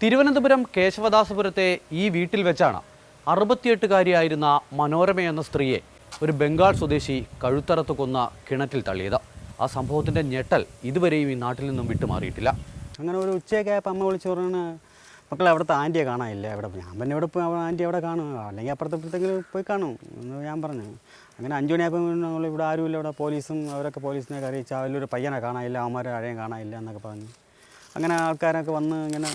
തിരുവനന്തപുരം കേശവദാസപുരത്തെ ഈ വീട്ടിൽ വെച്ചാണ് 68-കാരിയായിരുന്ന മനോരമ എന്ന സ്ത്രീയെ ഒരു ബംഗാൾ സ്വദേശി കഴുത്തറത്ത് കൊന്ന കിണറ്റിൽ തള്ളിയത്. ആ സംഭവത്തിൻ്റെ ഞെട്ടൽ ഇതുവരെയും ഈ നാട്ടിൽ നിന്നും വിട്ടുമാറിയിട്ടില്ല. അങ്ങനെ ഒരു ഉച്ചയൊക്കെയായപ്പോൾ അമ്മ വിളിച്ചു പറഞ്ഞാൽ മക്കളെ അവിടുത്തെ ആൻറ്റിയെ കാണാനില്ല. ഇവിടെ ഞാൻ പിന്നെ ഇവിടെ പോയി ആൻറ്റി അവിടെ കാണും, അല്ലെങ്കിൽ അപ്പുറത്തെങ്കിലും പോയി കാണും എന്ന് ഞാൻ പറഞ്ഞു. അങ്ങനെ 5 മണിയായപ്പോൾ നമ്മൾ ഇവിടെ ആരുമില്ല, ഇവിടെ പോലീസും അവരൊക്കെ പോലീസിനെ അറിയിച്ചാൽ വലിയൊരു പയ്യനെ കാണാനില്ല, അവന്മാരെ അഴയും കാണാനില്ല എന്നൊക്കെ പറഞ്ഞു. അങ്ങനെ ആൾക്കാരൊക്കെ വന്ന് ഇങ്ങനെ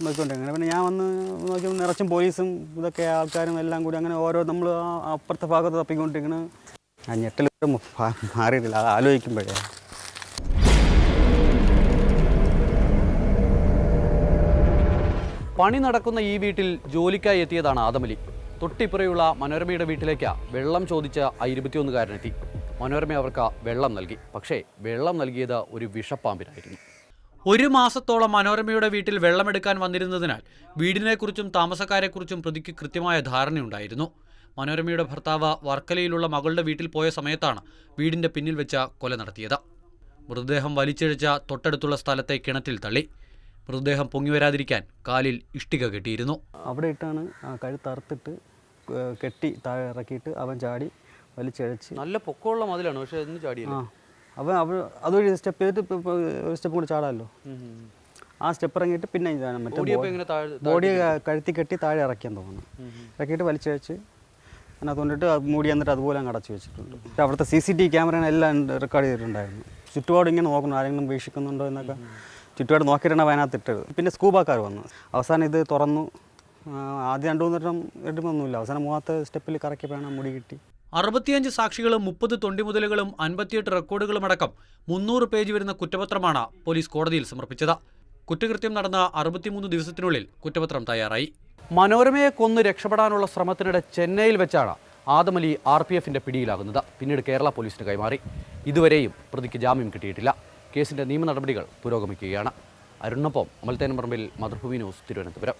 നോക്കിക്കൊണ്ടിരിക്കുന്നത്. പിന്നെ ഞാൻ വന്ന് നോക്കി നിറച്ചും പോലീസും ഇതൊക്കെ ആൾക്കാരും എല്ലാം കൂടി അങ്ങനെ ഓരോ നമ്മൾ അപ്പുറത്തെ ഭാഗത്ത് തപ്പിക്കൊണ്ടിരിക്കുന്നത്. ആ ഞെട്ടൽ മാറിയിട്ടില്ല, അത് ആലോചിക്കുമ്പോഴേ. പണി നടക്കുന്ന ഈ വീട്ടിൽ ജോലിക്കായി എത്തിയതാണ് ആദമലി. തൊട്ടിപ്പുറയുള്ള മനോരമയുടെ വീട്ടിലേക്ക് വെള്ളം ചോദിച്ച ആ 21-കാരനെത്തി. മനോരമ അവർക്ക് വെള്ളം നൽകി. പക്ഷേ വെള്ളം നൽകിയത് ഒരു വിഷപ്പാമ്പിനായിരുന്നു. 1 മാസത്തോളം മനോരമയുടെ വീട്ടിൽ വെള്ളമെടുക്കാൻ വന്നിരുന്നതിനാൽ വീടിനെക്കുറിച്ചും താമസക്കാരെക്കുറിച്ചും പ്രതിക്ക് കൃത്യമായ ധാരണയുണ്ടായിരുന്നു. മനോരമയുടെ ഭർത്താവ് വർക്കലയിലുള്ള മകളുടെ വീട്ടിൽ പോയ സമയത്താണ് വീടിന്റെ പിന്നിൽ വെച്ച കൊല നടത്തിയത്. മൃതദേഹം വലിച്ചിഴച്ച തൊട്ടടുത്തുള്ള സ്ഥലത്തെ കിണറ്റിൽ തള്ളി. മൃതദേഹം പൊങ്ങിവരാതിരിക്കാൻ കാലിൽ ഇഷ്ടിക കെട്ടിയിരുന്നു. അവിടെ ഇട്ടാണ് കഴുത്തറുത്തിട്ട് കെട്ടി താഴെ ഇറക്കിയിട്ട് അവൻ ചാടി വലിച്ചിഴച്ച്. നല്ല പൊക്കമുള്ള മതിലാണ്, പക്ഷേ അതൊന്നും ചാടിയില്ല. അവൻ അതൊരു സ്റ്റെപ്പ് ചെയ്തിട്ട് ഒരു സ്റ്റെപ്പ് കൂടി ചാടാമല്ലോ. ആ സ്റ്റെപ്പ് ഇറങ്ങിയിട്ട് പിന്നെ ബോഡി കഴുത്തി കെട്ടി താഴെ ഇറക്കിയെന്ന് തോന്നുന്നു. ഇറക്കിയിട്ട് വലിച്ചഴിച്ച് അതിനകത്ത് കൊണ്ടിട്ട് മൂടി എന്നിട്ട് അതുപോലെ അങ്ങ് അടച്ചു വെച്ചിട്ടുണ്ട്. അവിടുത്തെ CCTV ക്യാമറ എല്ലാം റെക്കോർഡ് ചെയ്തിട്ടുണ്ടായിരുന്നു. ചുറ്റുപാട് ഇങ്ങനെ നോക്കണം, ആരെങ്കിലും വീക്ഷിക്കുന്നുണ്ടോ എന്നൊക്കെ ചുറ്റുപാട് നോക്കിയിട്ടാണ് അതിനകത്ത് ഇട്ടത്. പിന്നെ സ്കൂബാക്കാർ വന്നു. അവസാനം ഇത് തുറന്നു. ആദ്യം 2-3 വട്ടം ഇടുമൊന്നുമില്ല. അവസാനം 3ാമത്തെ സ്റ്റെപ്പിൽ കറക്കിയപ്പോഴാണ് മുടി കിട്ടി. 65 സാക്ഷികളും 30 തൊണ്ടിമുതലുകളും 58 റെക്കോർഡുകളും അടക്കം 300 പേജ് വരുന്ന കുറ്റപത്രമാണ് പോലീസ് കോടതിയിൽ സമർപ്പിച്ചത്. കുറ്റകൃത്യം നടന്ന 63 ദിവസത്തിനുള്ളിൽ കുറ്റപത്രം തയ്യാറായി. മനോരമയെ കൊന്ന് രക്ഷപ്പെടാനുള്ള ശ്രമത്തിനിടെ ചെന്നൈയിൽ വെച്ചാണ് ആദമലി RPFന്റെ പിടിയിലാകുന്നത്. പിന്നീട് കേരള പോലീസിന് കൈമാറി. ഇതുവരെയും പ്രതിക്ക് ജാമ്യം കിട്ടിയിട്ടില്ല. കേസിന്റെ നിയമ നടപടികൾ പുരോഗമിക്കുകയാണ്. അരുണിനൊപ്പം അമൽത്തേനമ്പറമ്പിൽ, മാതൃഭൂമി ന്യൂസ്, തിരുവനന്തപുരം.